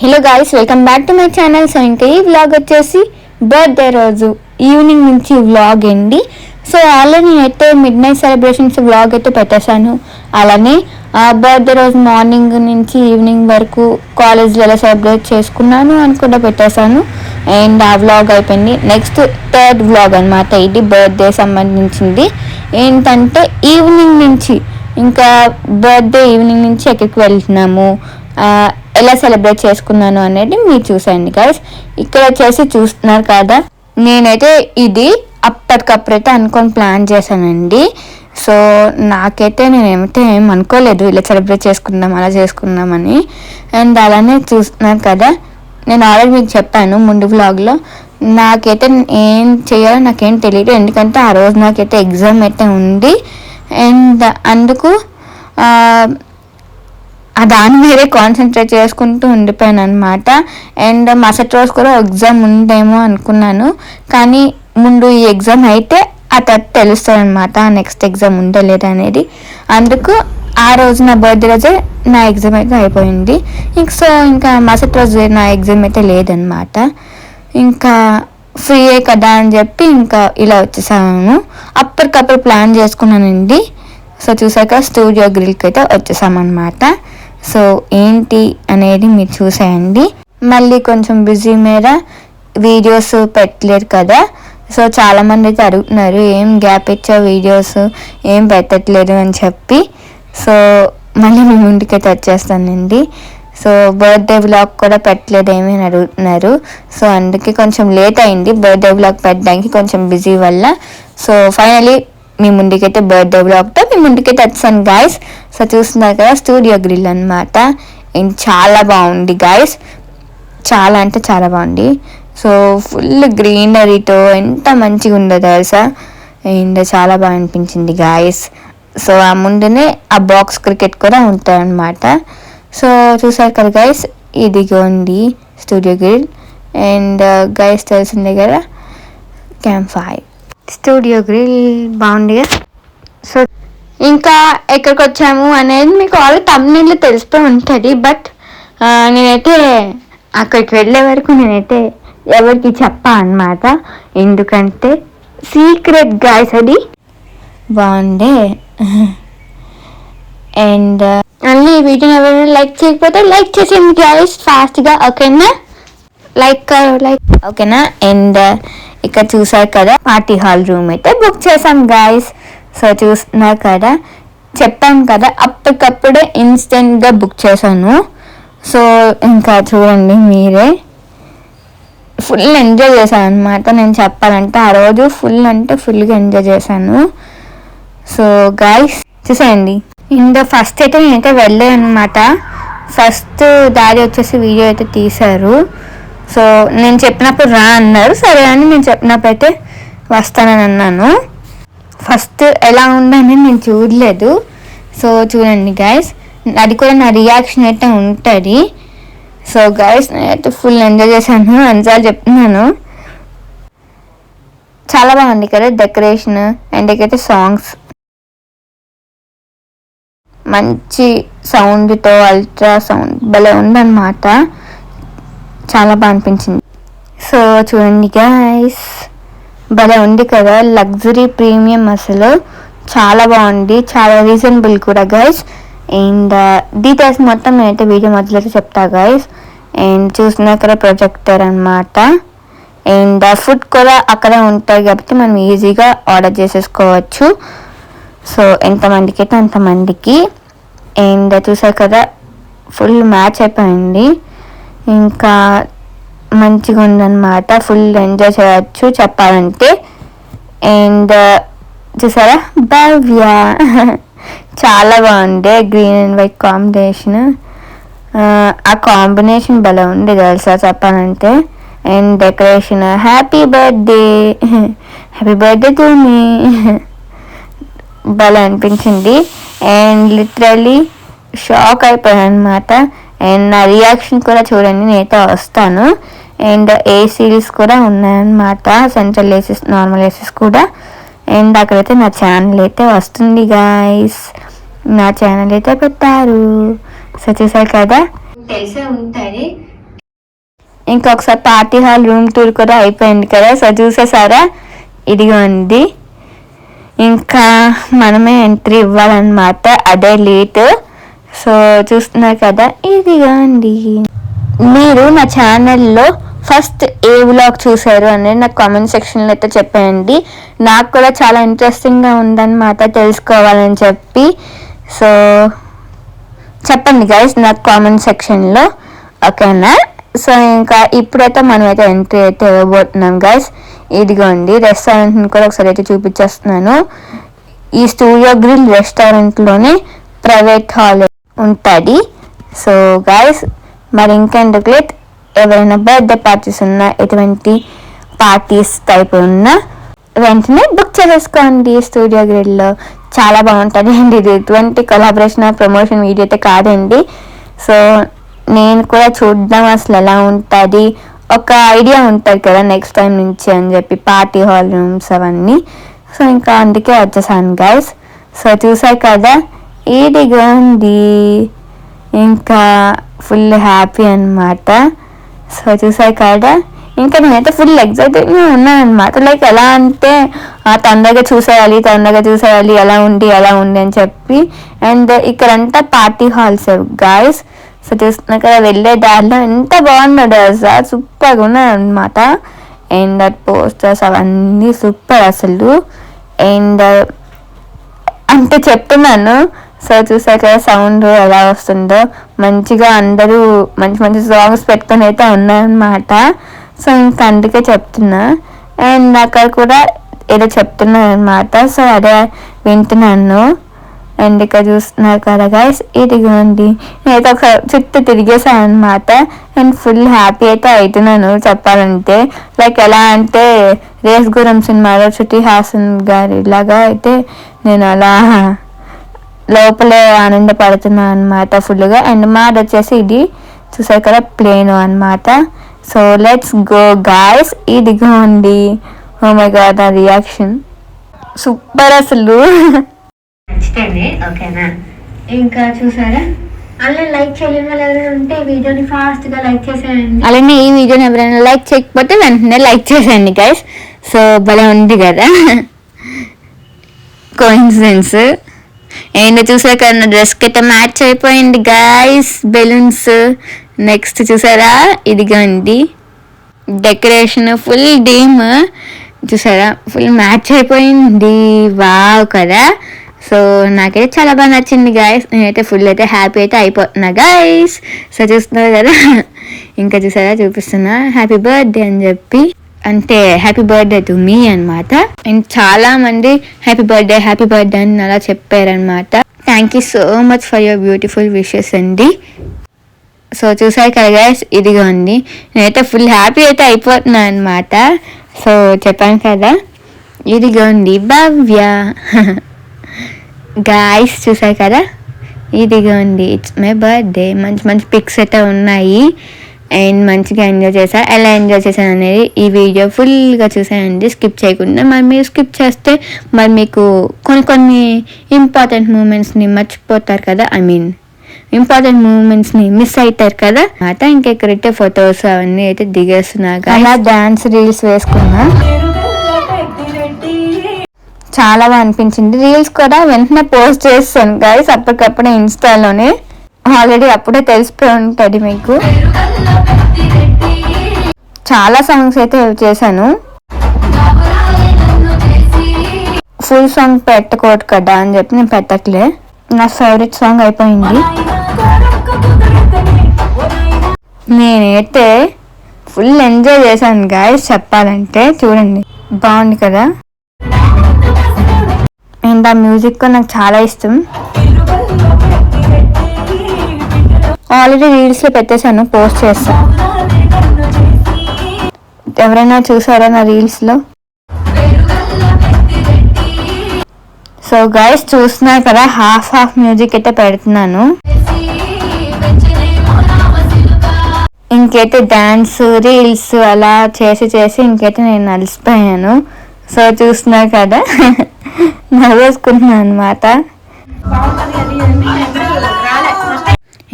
Hello guys, welcome back to my channel. So ఇంకా ఈ vlog వచ్చేసి బర్త్డే రోజు ఈవినింగ్ నుంచి వ్లాగ్ అండి. సో ఆల్రెడీ అయితే మిడ్ నైట్ సెలబ్రేషన్స్ వ్లాగ్ అయితే పెట్టేశాను. అలానే బర్త్డే రోజు మార్నింగ్ నుంచి ఈవినింగ్ వరకు కాలేజ్లో ఎలా సెలబ్రేట్ చేసుకున్నాను అని కూడా పెట్టేశాను. అండ్ ఆ వ్లాగ్ అయిపోయింది. నెక్స్ట్ థర్డ్ వ్లాగ్ అనమాట ఇది, బర్త్డే సంబంధించింది. ఏంటంటే ఈవినింగ్ నుంచి ఇంకా బర్త్డే ఈవినింగ్ నుంచి ఎక్కడికి వెళ్తున్నాము, ఎలా సెలబ్రేట్ చేసుకున్నాను అనేది మీరు చూసేయండి గైస్. ఇక్కడ వచ్చేసి చూస్తున్నారు కదా, నేనైతే ఇది అప్పటికప్పుడైతే అనుకొని ప్లాన్ చేశానండి. సో నాకైతే నేనేమైతే ఏం అనుకోలేదు ఇలా సెలబ్రేట్ చేసుకుందాం అలా చేసుకుందామని. అండ్ అలానే చూస్తున్నారు కదా, నేను ఆల్రెడీ మీకు చెప్పాను ముందు వ్లాగ్లో, నాకైతే ఏం చేయాలో నాకేం తెలియదు. ఎందుకంటే ఆ రోజు నాకైతే ఎగ్జామ్ అయితే ఉంది. అండ్ అందుకు దాని మీదే కాన్సన్ట్రేట్ చేసుకుంటూ ఉండిపోయాను అనమాట. అండ్ మరుసటి రోజు కూడా ఎగ్జామ్ ఉందేమో అనుకున్నాను, కానీ ముందు ఈ ఎగ్జామ్ అయితే ఆ తర్వాత తెలుస్తుంది అనమాట నెక్స్ట్ ఎగ్జామ్ ఉందో లేదా అనేది. అందుకు ఆ రోజు నా బర్త్డే రోజే నా ఎగ్జామ్ అయితే అయిపోయింది. సో ఇంకా మరుసటి రోజు నా ఎగ్జామ్ అయితే లేదనమాట. ఇంకా ఫ్రీయే కదా అని చెప్పి ఇంకా ఇలా వచ్చేసాను. అప్పటికప్పుడు ప్లాన్ చేసుకున్నానండి. సో చూసాక స్టూడియో గ్రిల్కి అయితే వచ్చేసామన్నమాట. సో ఏంటి అనేది మీరు చూసేయండి. మళ్ళీ కొంచెం బిజీ మీద వీడియోస్ పెట్టలేరు కదా. సో చాలామంది అయితే అడుగుతున్నారు, ఏం గ్యాప్ ఇచ్చావు వీడియోస్ ఏం పెట్టట్లేదు అని చెప్పి. సో మళ్ళీ మీ ముందుకైతే వచ్చేస్తానండి. సో బర్త్డే వ్లాగ్ కూడా పెట్టలేదు ఏమీ అని అడుగుతున్నారు. సో అందుకే కొంచెం లేట్ అయింది బర్త్డే వ్లాగ్ పెట్టడానికి, కొంచెం బిజీ వల్ల. సో ఫైనలీ మీ ముందుకైతే బర్త్డే వ్లాగ్తో మీ ముందుకైతే వచ్చాను గాయస్. సో చూస్తున్నారు కదా, స్టూడియో గ్రిల్ అనమాట. చాలా బాగుంది గాయస్, చాలా అంటే చాలా బాగుంది. సో ఫుల్ గ్రీనరీతో ఎంత మంచిగా ఉందో తెలుసా. అండ్ చాలా బాగా అనిపించింది గాయస్. సో ఆ ముందునే ఆ బాక్స్ క్రికెట్ కూడా ఉంటాయన్నమాట. సో చూసారు కదా గైస్, ఇదిగోండి స్టూడియో గ్రిల్. అండ్ గైస్ తెలిసిందే కదా, క్యాంప్ ఫైర్ స్టూడియో గ్రిల్ బాగుంది. సో ఇంకా ఎక్కడికి వచ్చాము అనేది మీకు ఆల్రెడీ తమ్ముళ్ళు తెలిసిపోయి ఉంటుంది. బట్ నేనైతే అక్కడికి వెళ్ళే వరకు నేనైతే ఎవరికి చెప్పా అనమాట, ఎందుకంటే సీక్రెట్ గాయస్ అది. బాగుండే. అండ్ మళ్ళీ వీడియోని ఎవరైనా లైక్ చేయకపోతే లైక్ చేసేయండి గాయస్ ఫాస్ట్గా, ఓకేనా? లైక్ ఓకేనా? అండ్ ఇక్కడ చూసారు కదా, పార్టీ హాల్ రూమ్ అయితే బుక్ చేసాం గాయస్. సో చూస్తున్నారు కదా, చెప్పాను కదా అప్పటికప్పుడే ఇన్స్టెంట్గా బుక్ చేశాను. సో ఇంకా చూడండి మీరే, ఫుల్ ఎంజాయ్ చేశాను అనమాట. నేను చెప్పాలంటే ఆ రోజు ఫుల్ అంటే ఫుల్గా ఎంజాయ్ చేశాను. సో గాయస్ చూసేయండి. ఇంత ఫస్ట్ అయితే నేనైతే వెళ్ళాను అనమాట. ఫస్ట్ డాడీ వచ్చేసి వీడియో అయితే తీశారు. సో నేను చెప్పినప్పుడు రా అన్నారు, సరే అని నేను చెప్పినప్పుడు అయితే వస్తానని అన్నాను. ఫస్ట్ ఎలా ఉందని నేను చూడలేదు. సో చూడండి గైస్, అది కూడా నా రియాక్షన్ అయితే ఉంటుంది. సో గైస్ నేనైతే ఫుల్ ఎంజాయ్ చేశాను, అన్నిసార్లు చెప్తున్నాను. చాలా బాగుంది కదా డెకరేషన్. అండ్ ఇకైతే సాంగ్స్ మంచి సౌండ్తో, అల్ట్రా సౌండ్ భలే ఉందన్నమాట. చాలా బాగా అనిపించింది. సో చూడండి గైస్, భలే ఉంది కదా, లగ్జరీ ప్రీమియం, అసలు చాలా బాగుంది, చాలా రీజనబుల్ కూడా గైస్. అండ్ డీటెయిల్స్ మొత్తం నేనైతే వీడియో మధ్యలో చెప్తా గైస్. అండ్ చూస్తున్నా ఇక్కడ ప్రొజెక్టర్ అనమాట. అండ్ ఫుడ్ కూడా అక్కడే ఉంటాయి కాబట్టి మనం ఈజీగా ఆర్డర్ చేసేసుకోవచ్చు. సో ఎంతమందికి అయితే అంతమందికి. అండ్ చూసారు కదా, ఫుల్ మ్యాచ్ అయిపోయింది. ఇంకా మంచిగా ఉందన్నమాట, ఫుల్ ఎంజాయ్ చేయవచ్చు చెప్పాలంటే. అండ్ చూసారా భవ్య, చాలా బాగుంది గ్రీన్ అండ్ వైట్ కాంబినేషన్. ఆ కాంబినేషన్ భలే ఉంది తెలుసా చెప్పాలంటే. And decoration happy birthday to me భలే అనిపించింది. అండ్ లిటరలీ షాక్ అయిపోయాను అనమాట. అండ్ నా రియాక్షన్ కూడా చూడండి, నేనైతే వస్తాను. అండ్ ఏసీస్ కూడా ఉన్నాయన్నమాట, సెంట్రల్ ఏసీస్, నార్మల్ ఏసీస్ కూడా. అండ్ అక్కడైతే నా ఛానల్ అయితే వస్తుంది గాయస్, నా ఛానల్ అయితే పెట్టారు. సో చూసారు కదా, తెలిసే ఉంటుంది ఇంకొకసారి పార్టీ హాల్ రూమ్ టూర్ కూడా అయిపోయింది కదా. సో చూసేసారా, ఇదిగోండి. ఇంకా మనమే ఎంట్రీ ఇవ్వాలన్నమాట, అదే లేట్. సో చూస్తున్నారు కదా, ఇదిగోండి. మీరు నా ఛానల్లో ఫస్ట్ ఏ వ్లాగ్ చూసారు అనేది నాకు కామెంట్ సెక్షన్లో అయితే చెప్పండి. నాకు కూడా చాలా ఇంట్రెస్టింగ్గా ఉందన్నమాట తెలుసుకోవాలని చెప్పి. సో చెప్పండి గైస్ నాకు కామెంట్ సెక్షన్లో, ఓకేనా. సో ఇంకా ఇప్పుడైతే మనమైతే ఎంట్రీ అయితే ఇవ్వబోతున్నాం గైస్. ఇదిగోండి రెస్టారెంట్ని కూడా ఒకసారి అయితే చూపించేస్తున్నాను. ఈ స్టూడియో గ్రిల్ రెస్టారెంట్లోనే ప్రైవేట్ హాల్ ఉంటుంది. సో గైస్ మరి ఇంకెందుకు లేట్, ఎవరైనా బర్త్డే పార్టీస్ ఉన్నా, ఎటువంటి పార్టీస్ టైప్ ఉన్నా వెంటనే బుక్ చేసేసుకోండి స్టూడియో గ్రిల్లో. చాలా బాగుంటుంది అండి. ఇది ఎటువంటి కొలాబరేషన్ ప్రమోషన్ వీడియో అయితే కాదండి. సో నేను కూడా చూద్దాం అసలు ఎలా ఉంటుంది, ఒక ఐడియా ఉంటుంది కదా నెక్స్ట్ టైం నుంచి అని చెప్పి, పార్టీ హాల్ రూమ్స్ అవన్నీ. సో ఇంకా అందుకే వచ్చేసాను గైస్. సో చూసారు కదా, ఇదిగోండి. ఇంకా ఫుల్ హ్యాపీ అనమాట. సో చూసారు కదా, ఇంకా నేనైతే ఫుల్ ఎక్సైటెడ్గా ఉన్నాను అనమాట. లైక్ ఎలా అంటే తొందరగా చూసేయాలి ఎలా ఉంది అని చెప్పి. అండ్ ఇక్కడంతా పార్టీ హాల్స్ గాయస్. సో చూస్తున్నా కదా, వెళ్ళే దారిలో ఎంత బాగున్నాడు అసలు, సూపర్గా ఉన్నాడు అనమాట. అండ్ పోస్టర్స్ అవన్నీ సూపర్ అసలు. అండ్ అంటే చెప్తున్నాను. సో చూసాక కదా సౌండ్ ఎలా వస్తుందో, మంచిగా అందరూ మంచి సాంగ్స్ పెట్టుకొని అయితే ఉన్నారనమాట. సో ఇంకా అందుకే చెప్తున్నా. అండ్ అక్కడ కూడా ఏదో చెప్తున్నాను అనమాట. సో అదే వింటున్నాను. అండ్ ఇక్కడ చూస్తున్నారు కదా గైస్, ఇదిగోండి. నేనైతే ఒక చుట్టూ తిరిగేసాను అనమాట. అండ్ ఫుల్ హ్యాపీ అయితే అవుతున్నాను చెప్పాలంటే. లైక్ ఎలా అంటే రేస్ గురం సినిమాలో శృతి హాసన్ గారి లాగా అయితే నేను అలా లోపలే ఆనందపడుతున్నాను అనమాట ఫుల్గా. అండ్ మాది వచ్చేసి ఇది చూసారు కదా, ప్లేన్ అనమాట. So let's go guys. ఇదిగోండి. ఓ మై గాడ్, ఆ రియాక్షన్ సూపర్ అసలు. ఓకేనా, ఇంకా చూసారా. అలానే లైక్ చేయలేని వాళ్ళు ఎవరైనా ఉంటే వీడియోని ఫాస్ట్గా లైక్ చేసేయండి. అలానే ఈ వీడియోని ఎవరైనా లైక్ చేయకపోతే వెంటనే లైక్ చేసేయండి గైస్. సో భలే ఉంది కదా కోఇన్సిడెన్స్. అండ్ చూసారు కదా, నా డ్రెస్కి అయితే మ్యాచ్ అయిపోయింది గైస్ బెలూన్స్. నెక్స్ట్ చూసారా, ఇదిగోండి డెకరేషన్ ఫుల్ డీమ్. చూసారా, ఫుల్ మ్యాచ్ అయిపోయింది. వావ్ కదా. సో నాకైతే చాలా బాగా నచ్చింది గాయస్. నేనైతే ఫుల్ అయితే హ్యాపీ అయితే అయిపోతున్నా గాయస్. సో చూస్తున్నారు కదా, ఇంకా చూసారా చూపిస్తున్నా హ్యాపీ బర్త్డే అని చెప్పి, అంటే హ్యాపీ బర్త్డే టు మీ అనమాట. అండ్ చాలా మంది హ్యాపీ బర్త్డే అని అలా చెప్పారనమాట. Thank you so much for your beautiful wishes అండి. సో చూసారు కదా గైస్, ఇదిగోండి. నేనైతే ఫుల్ హ్యాపీ అయితే అయిపోతున్నాను అనమాట. సో చెప్పాను కదా, ఇదిగోండి భవ్య గాయస్. చూసారు కదా, ఇదిగోండి ఇట్స్ మై బర్త్డే. మంచి పిక్స్ అయితే ఉన్నాయి. అండ్ మంచిగా ఎంజాయ్ చేశాను. ఎలా ఎంజాయ్ చేశాను అనేది ఈ వీడియో ఫుల్గా చూసానండి, స్కిప్ చేయకుండా. మరి మీరు స్కిప్ చేస్తే మరి మీకు కొన్ని ఇంపార్టెంట్ మూమెంట్స్ని మర్చిపోతారు కదా, ఇంపార్టెంట్ మూమెంట్స్ని మిస్ అవుతారు కదా. ఇంకెక్కడైతే ఫొటోస్ అవన్నీ అయితే దిగేస్తున్నాగా, అలా డాన్స్ రీల్స్ వేసుకున్నా. చాలా బాగా అనిపించింది. రీల్స్ కూడా వెంటనే పోస్ట్ చేస్తాను గైస్, అప్పటికప్పుడే ఇన్స్టాలోనే. ఆల్రెడీ అప్పుడే తెలిసిపోయి ఉంటుంది మీకు. చాలా సాంగ్స్ అయితే చేశాను. ఫుల్ సాంగ్ పెట్టకూడదు కదా అని చెప్పి నేను పెట్టట్లే. నా ఫేవరెట్ సాంగ్ అయిపోయింది. నేనైతే ఫుల్ ఎంజాయ్ చేశాను గాయస్ చెప్పాలంటే. చూడండి బాగుంది కదా. అండ్ ఆ మ్యూజిక్ నాకు చాలా ఇష్టం. ఆల్రెడీ రీల్స్లో పెట్టేశాను, పోస్ట్ చేస్తాను. ఎవరైనా చూసారా నా రీల్స్లో? సో గైస్ చూస్తున్నారు కదా, హాఫ్ మ్యూజిక్ అయితే పెడుతున్నాను. ఇంకైతే డాన్స్ రీల్స్ అలా చేసి ఇంకైతే నేను అలసిపోయాను. సో చూస్తున్నారు కదా, నవ్వేసుకుంటున్నాను అనమాట.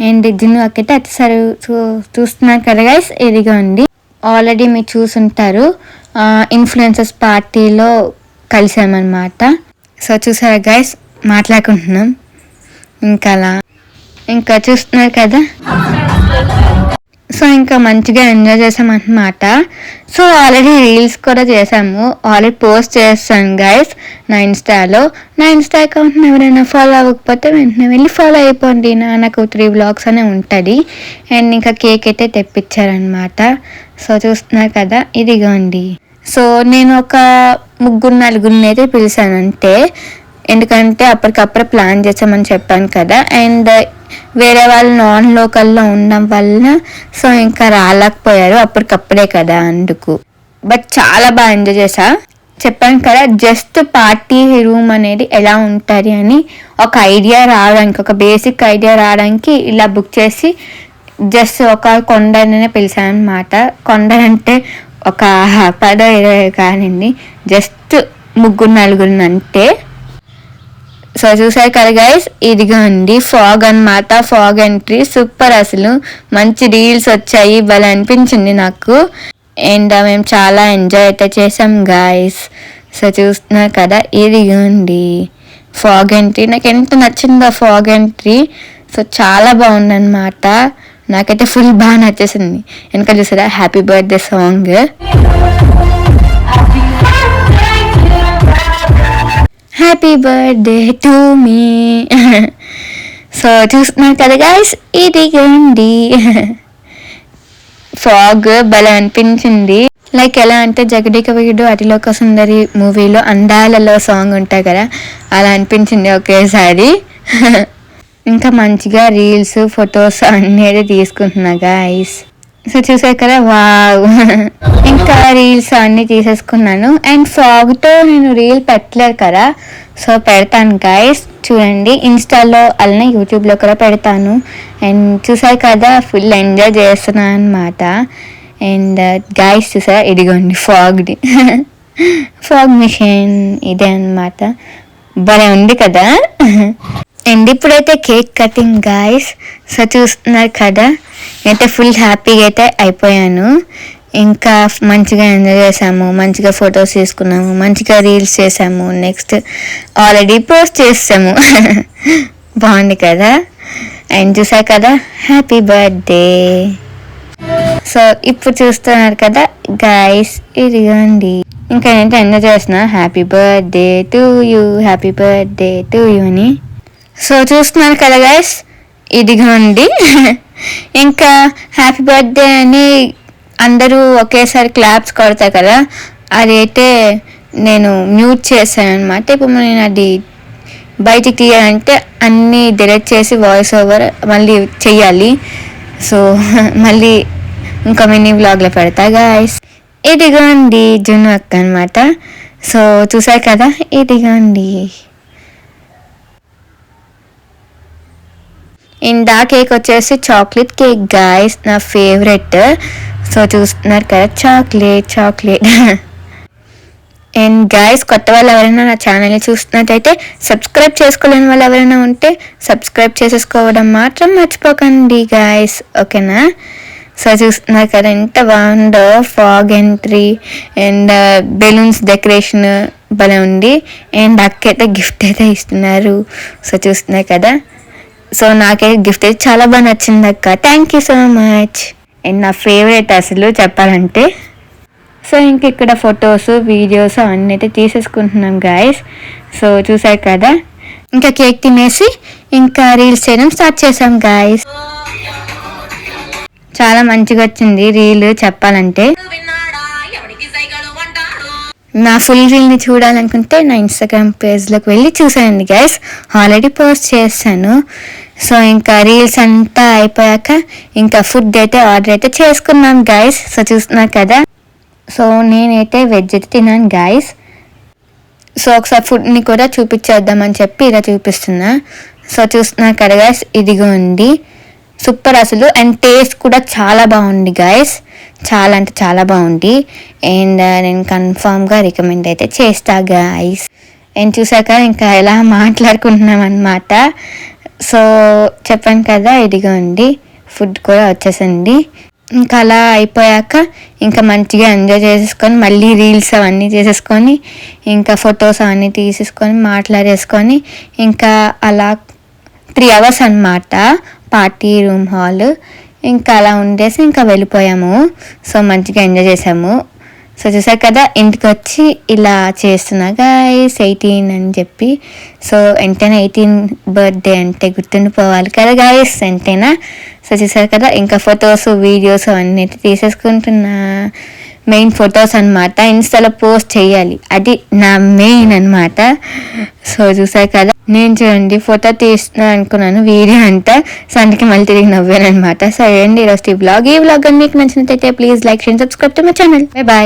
అండ్ జిన్ను అక్కైతే వచ్చేసారు. చూస్తున్నారు కదా గైస్, ఇదిగోండి ఆల్రెడీ మీరు చూసుంటారు, ఇన్ఫ్లుయెన్సర్స్ పార్టీలో కలిసామన్నమాట. సో చూసారా గైస్, మాట్లాడుకుంటున్నాం ఇంకా అలా, ఇంకా చూస్తున్నారు కదా. సో ఇంకా మంచిగా ఎంజాయ్ చేసామన్నమాట. సో ఆల్రెడీ రీల్స్ కూడా చేసాము, ఆల్రెడీ పోస్ట్ చేస్తాను గైస్ నా ఇన్స్టాలో. నా ఇన్స్టా అకౌంట్ని ఎవరైనా ఫాలో అవ్వకపోతే వెంటనే వెళ్ళి ఫాలో అయిపోండి. నాకు 3 vlogs అనే ఉంటుంది. అండ్ ఇంకా కేక్ అయితే తెప్పించారనమాట. సో చూస్తున్నారు కదా, ఇదిగోండి. సో నేను ఒక 3-4 అయితే పిలిచాను అంతే, ఎందుకంటే అప్పటికప్పుడు ప్లాన్ చేసామని చెప్పాను కదా. అండ్ వేరే వాళ్ళు నాన్ లోకల్లో ఉండడం వల్ల సో ఇంకా రాలేకపోయారు, అప్పటికప్పుడే కదా అందుకు. బట్ చాలా బాగా ఎంజాయ్ చేసా. చెప్పాను కదా, జస్ట్ పార్టీ రూమ్ అనేది ఎలా ఉంటుంది అని ఒక ఐడియా రావడానికి, ఒక బేసిక్ ఐడియా రావడానికి ఇలా బుక్ చేసి జస్ట్ ఒక కొండనే పిలిచాను అనమాట. కొండ అంటే ఒక 10-20 కానివ్వండి, జస్ట్ 3-4 అంతే. సో చూసారు కదా గైస్, ఇదిగోండి ఫాగ్ అన్నమాట, ఫాగ్ ఎంట్రీ సూపర్, అసలు మంచి రీల్స్ వచ్చాయి, భలే అనిపించింది నాకు. అండ్ మేము చాలా ఎంజాయ్ అయితే చేసాం గైస్. సో చూస్తున్నారు కదా, ఇదిగోండి ఫాగ్ ఎంట్రీ. నాకు ఎంత నచ్చిందో ఫాగ్ ఎంట్రీ. సో చాలా బాగుందన్నమాట, నాకైతే ఫుల్ బాగా నచ్చేసింది. వెనక చూసారా happy birthday song. Happy birthday to me. So చూస్తున్నారు కదా గైస్, ఇదిగోండి ఫాగ్ భలే అనిపించింది. లైక్ ఎలా అంటే జగదేక వీరుడు అతిలోక సుందరి మూవీలో అందాలలో సాంగ్ ఉంటాయి కదా, అలా అనిపించింది ఒకేసారి. ఇంకా మంచిగా రీల్స్ ఫొటోస్ అన్నీ అయితే తీసుకుంటున్నా గైస్. సో చూసారు కదా, వావ్. ఇంకా రీల్స్ అన్నీ తీసేసుకున్నాను. అండ్ ఫాగ్తో నేను రీల్ పెట్టలేదు కదా, సో పెడతాను గైస్, చూడండి ఇన్స్టాలో అలానే యూట్యూబ్లో కూడా పెడతాను. అండ్ చూసారు కదా, ఫుల్ ఎంజాయ్ చేస్తున్నాను అనమాట. అండ్ గైస్ చూసారా, ఇదిగోండి ఫాగ్ది ఫాగ్ మిషన్ ఇదే అనమాట, భలే ఉంది కదా. అండ్ ఇప్పుడైతే కేక్ కటింగ్ గైస్. సో చూస్తున్నారు కదా, అయితే ఫుల్ హ్యాపీగా అయితే అయిపోయాను. ఇంకా మంచిగా ఎంజాయ్ చేసాము, మంచిగా ఫొటోస్ తీసుకున్నాము, మంచిగా రీల్స్ చేసాము, నెక్స్ట్ ఆల్రెడీ పోస్ట్ చేసాము. బాగుంది కదా. అండ్ చూసారు కదా, హ్యాపీ బర్త్డే. సో ఇప్పుడు చూస్తున్నారు కదా గైస్, ఇదిగోండి ఇంకా నేనైతే ఎంజాయ్ చేస్తున్నా, happy birthday to you, happy birthday to you అని. సో చూస్తున్నారు కదా గైస్, ఇదిగోండి. ఇంకా హ్యాపీ బర్త్డే అని అందరూ ఒకేసారి క్లాప్స్ కొడతారు కదా, అదైతే నేను మ్యూట్ చేశాను అనమాట. ఇప్పుడు నేను అది బయటికి తీయాలంటే అన్నీ డిలీట్ చేసి వాయిస్ ఓవర్ మళ్ళీ చెయ్యాలి. సో మళ్ళీ ఇంకా మినీ వ్లాగ్లో పెడతా గైస్. ఇదిగోండి జున్ను అక్క అనమాట. సో చూసారు కదా, ఇదిగోండి. ఇందా కేక్ వచ్చేసి చాక్లెట్ కేక్ గైస్, నా ఫేవరెట్. సో చూస్తున్నారు కదా, చాక్లెట్. అండ్ గైస్, కొత్త వాళ్ళు ఎవరైనా నా ఛానల్ని చూస్తున్నట్టయితే సబ్స్క్రైబ్ చేసుకోలేని వాళ్ళు ఎవరైనా ఉంటే సబ్స్క్రైబ్ చేసేసుకోవడం మాత్రం మర్చిపోకండి గైస్, ఓకేనా. సో చూస్తున్నారు కదా, ఎంత బాగుందో fog entry and balloons decoration భలే ఉంది. అండ్ అక్కైతే గిఫ్ట్ అయితే ఇస్తున్నారు. సో చూస్తున్నారు కదా, సో నాకైతే గిఫ్ట్ అయితే చాలా బాగా నచ్చింది అక్క, thank you so much. And నా ఫేవరెట్ అసలు చెప్పాలంటే. సో ఇంక ఇక్కడ ఫొటోస్ వీడియోస్ అన్నీ అయితే తీసేసుకుంటున్నాం గైస్. సో చూసారు కదా, ఇంకా కేక్ తినేసి ఇంకా రీల్స్ చేయడం స్టార్ట్ చేసాం గైస్. చాలా మంచిగా వచ్చింది రీల్ చెప్పాలంటే. నా ఫుల్ రీల్ని చూడాలనుకుంటే నా ఇన్స్టాగ్రామ్ పేజ్లోకి వెళ్ళి చూసానండి గైస్, ఆల్రెడీ పోస్ట్ చేస్తాను. సో ఇంకా రీల్స్ అంతా అయిపోయాక ఇంకా ఫుడ్ అయితే ఆర్డర్ అయితే చేసుకున్నాం గైస్. సో చూస్తున్నారు కదా, సో నేనైతే వెజ్ అయితే తిన్నాను గైస్. సో ఒకసారి ఫుడ్ని కూడా చూపించేద్దామని చెప్పి ఇలా చూపిస్తున్నా. సో చూస్తున్నారు కదా గైస్, ఇదిగోండి సూపర్ అసలు. అండ్ టేస్ట్ కూడా చాలా బాగుంది గైస్, చాలా అంటే చాలా బాగుంది. అండ్ నేను కన్ఫామ్గా రికమెండ్ అయితే చేస్తా గైస్. అండ్ చూసాక ఇంకా ఎలా మాట్లాడుకుంటున్నాం అనమాట. సో చెప్పాను కదా, ఇదిగోండి ఫుడ్ కూడా వచ్చేసింది. ఇంకా అలా అయిపోయాక ఇంకా మంచిగా ఎంజాయ్ చేసేసుకొని మళ్ళీ రీల్స్ అవన్నీ చేసేసుకొని ఇంకా ఫొటోస్ అవన్నీ తీసేసుకొని మాట్లాడేసుకొని ఇంకా అలా 3 hours అన్నమాట పార్టీ రూమ్ హాల్. ఇంకా అలా ఉండేసి ఇంకా వెళ్ళిపోయాము. సో మంచిగా ఎంజాయ్ చేసాము. సో చూసారు కదా, ఇంటికి వచ్చి ఇలా చేస్తున్నా గైస్ 18 అని చెప్పి. సో ఎంతైనా 18 బర్త్డే అంటే గుర్తుండిపోవాలి కదా గైస్ ఎంతైనా. సో చూసారు కదా, ఇంకా ఫొటోస్ వీడియోస్ అవన్నీ తీసేసుకుంటున్నా. మెయిన్ ఫొటోస్ అనమాట, ఇన్స్టాలో పోస్ట్ చేయాలి, అది నా మెయిన్ అనమాట. సో చూసారు కదా, నేను చూడండి ఫోటో తీస్తున్నాను అనుకున్నాను, వీడియో అంతా. సో అందుకే మళ్ళీ తిరిగి నవ్వాను అనమాట. సో ఏంటి ఈరోజు ఈ వ్లాగ్ కానీ మీకు నచ్చినట్టయితే please like, share, subscribe to my channel. Bye bye.